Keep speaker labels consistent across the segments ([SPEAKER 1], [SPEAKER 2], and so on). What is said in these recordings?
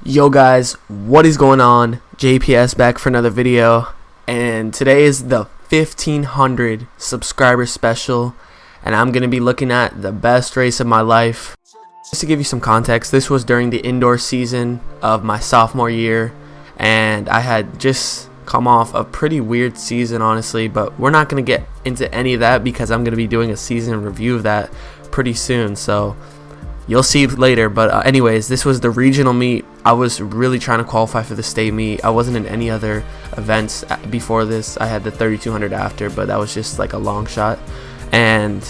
[SPEAKER 1] Yo guys, what is going on? JPS back for another video, and today is the 1500 subscriber special, and I'm gonna be looking at the best race of my life. Just to give you some context, this was during the indoor season of my sophomore year, and I had just come off a pretty weird season, honestly, but we're not gonna get into any of that because I'm gonna be doing a season review of that pretty soon, so you'll see later. But anyways, this was the regional meet. I was really trying to qualify for the state meet. I wasn't in any other events before this. I had the 3200 after, but that was just like a long shot, and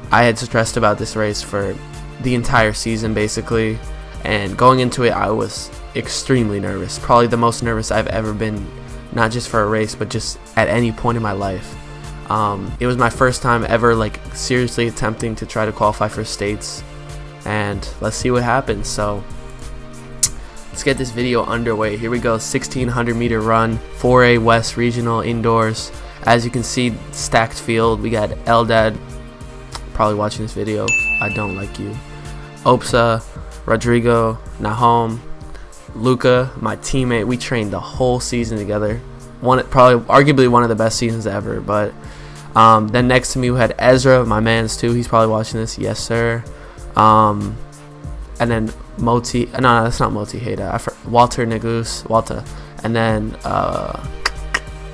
[SPEAKER 1] I had stressed about this race for the entire season basically, and going into it I was extremely nervous, probably the most nervous I've ever been, not just for a race but just at any point in my life. It was my first time ever like seriously attempting to try to qualify for states, and let's see what happens. So let's get this video underway. Here we go. 1600 meter run, 4A West Regional indoors. As you can see, stacked field. We got Eldad, probably watching this video, I don't like you, Opsa, Rodrigo, Nahom, Luca, my teammate. We trained the whole season together. Probably arguably one of the best seasons ever. But then next to me we had Ezra, my man's too. He's probably watching this. Yes sir. And then Moti, no, that's not Moti Heda, Walter Negus, Walter, and then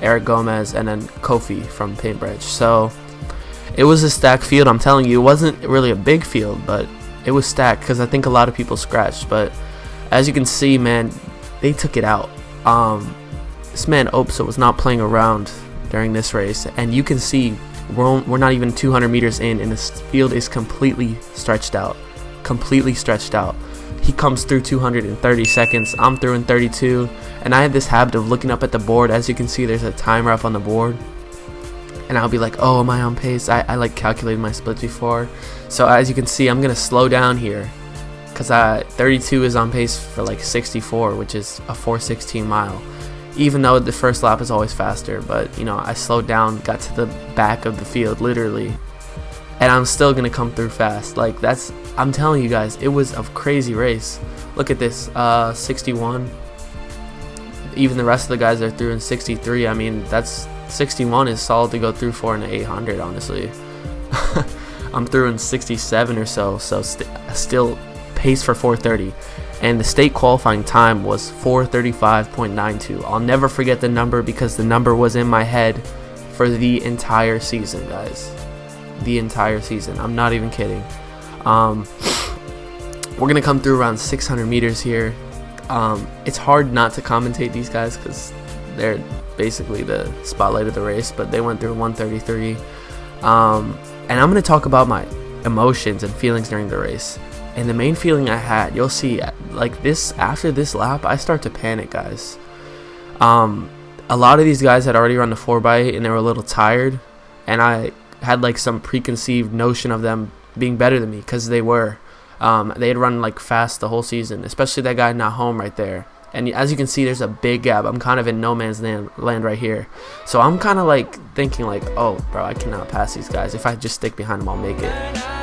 [SPEAKER 1] Eric Gomez, and then Kofi from Paintbridge. So it was a stacked field. I'm telling you, it wasn't really a big field, but it was stacked because I think a lot of people scratched. But as you can see, man, they took it out. This man Opsa was not playing around during this race, and you can see we're not even 200 meters in, and this field is completely stretched out. He comes through 230 seconds. I'm through in 32, and I had this habit of looking up at the board. As you can see, there's a timer up on the board, and I'll be like, oh, am I on pace? I like calculated my splits before. So as you can see, I'm gonna slow down here because 32 is on pace for like 64, which is a 4:16 mile. Even though the first lap is always faster, but you know, I slowed down, got to the back of the field literally, and I'm still gonna come through fast. Like I'm telling you guys, it was a crazy race. Look at this, 61. Even the rest of the guys are through in 63. I mean, that's 61 is solid to go through for an 800, honestly. I'm through in 67 or so, still pace for 430. And the state qualifying time was 4:35.92. I'll never forget the number because the number was in my head for the entire season, guys. The entire season. I'm not even kidding. We're gonna come through around 600 meters here. It's hard not to commentate these guys because they're basically the spotlight of the race, but they went through 1:33. And I'm gonna talk about my emotions and feelings during the race. And the main feeling I had, you'll see, like this, after this lap, I start to panic, guys. A lot of these guys had already run the 4x8 and they were a little tired, and I had like some preconceived notion of them being better than me because they were. They had run like fast the whole season, especially that guy Nahom right there. And as you can see, there's a big gap. I'm kind of in no man's land right here. So I'm kind of like thinking like, oh, bro, I cannot pass these guys. If I just stick behind them, I'll make it.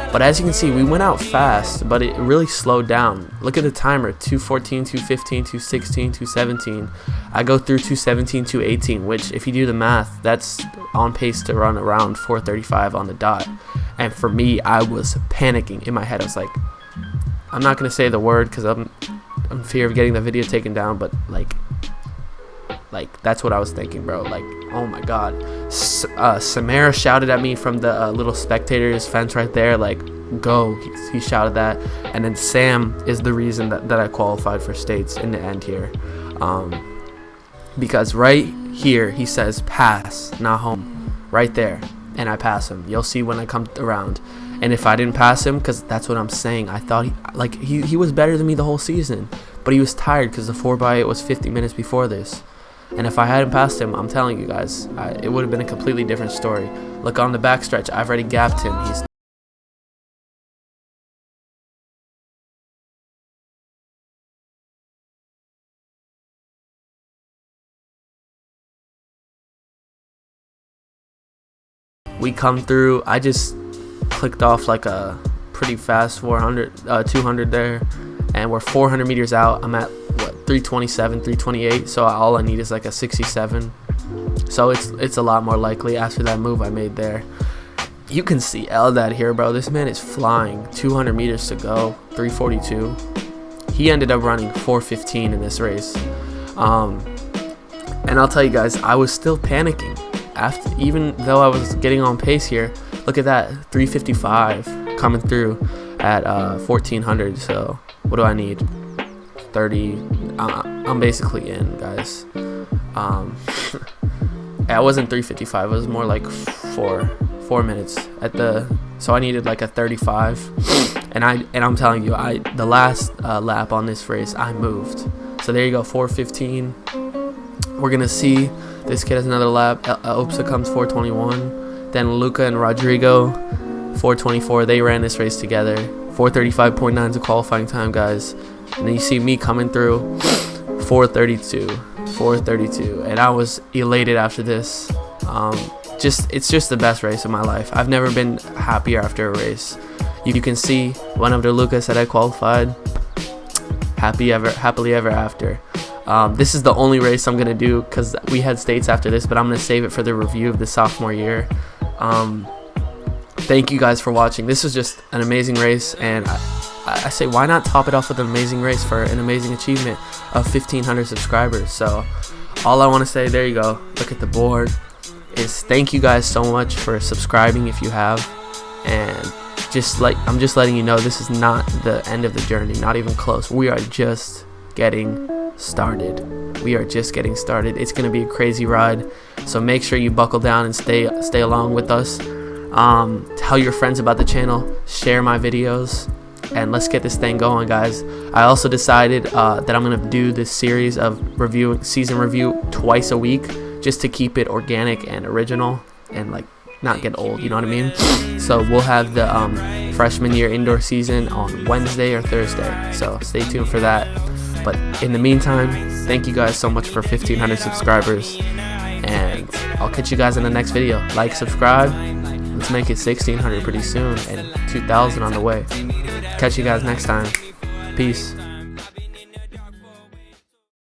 [SPEAKER 1] But as you can see, we went out fast, but it really slowed down. Look at the timer, 2:14, 2:15, 2:16, 2:17. I go through 2:17, 2:18, which if you do the math, that's on pace to run around 4:35 on the dot. And for me, I was panicking in my head. I was like, I'm not going to say the word because I'm in fear of getting the video taken down, but like that's what I was thinking, bro. Like, oh my god. Samara shouted at me from the little spectators fence right there, like, go. He shouted that. And then Sam is the reason that I qualified for states in the end here, because right here he says pass Nahom right there, and I pass him. You'll see when I come around. And if I didn't pass him, because that's what I'm saying, I thought he was better than me the whole season, but he was tired because the 4x8 was 50 minutes before this. And if I hadn't passed him, I'm telling you guys, it would have been a completely different story. Look on the backstretch, I've already gapped him. We come through, I just clicked off like a pretty fast 200 there, and we're 400 meters out. I'm at what, 327, 328. So all I need is like a 67. So it's a lot more likely after that move I made there. You can see Eldad here, bro. This man is flying. 200 meters to go, 342. He ended up running 415 in this race. And I'll tell you guys, I was still panicking after, even though I was getting on pace here. Look at that, 355 coming through at 1400. So what do I need? 30. I'm basically in, guys. It wasn't 355. It was more like four minutes at the. So I needed like a 35, and I'm telling you, the last lap on this race I moved. So there you go, 415. We're gonna see this kid has another lap. Opsa comes 421. Then Luca and Rodrigo 424. They ran this race together. 435.9 is a qualifying time, guys. And then you see me coming through 432, and I was elated after this. It's just the best race of my life. I've never been happier after a race. You can see one of the Lucas that I qualified. Happily ever after. This is the only race I'm gonna do because we had states after this, but I'm gonna save it for the review of the sophomore year. Thank you guys for watching. This was just an amazing race, and I say, why not top it off with an amazing race for an amazing achievement of 1,500 subscribers? So all I want to say, there you go, look at the board, is thank you guys so much for subscribing if you have. And I'm just letting you know, this is not the end of the journey, not even close. We are just getting started. It's going to be a crazy ride, so make sure you buckle down and stay along with us. Tell your friends about the channel, share my videos, and let's get this thing going, guys. I also decided that I'm gonna do this series of season review twice a week, just to keep it organic and original and like not get old, you know what I mean? So we'll have the freshman year indoor season on Wednesday or Thursday, so stay tuned for that. But in the meantime, thank you guys so much for 1,500 subscribers, and I'll catch you guys in the next video. Like, subscribe. Let's make it 1,600 pretty soon, and 2,000 on the way. Catch you guys next time. Peace.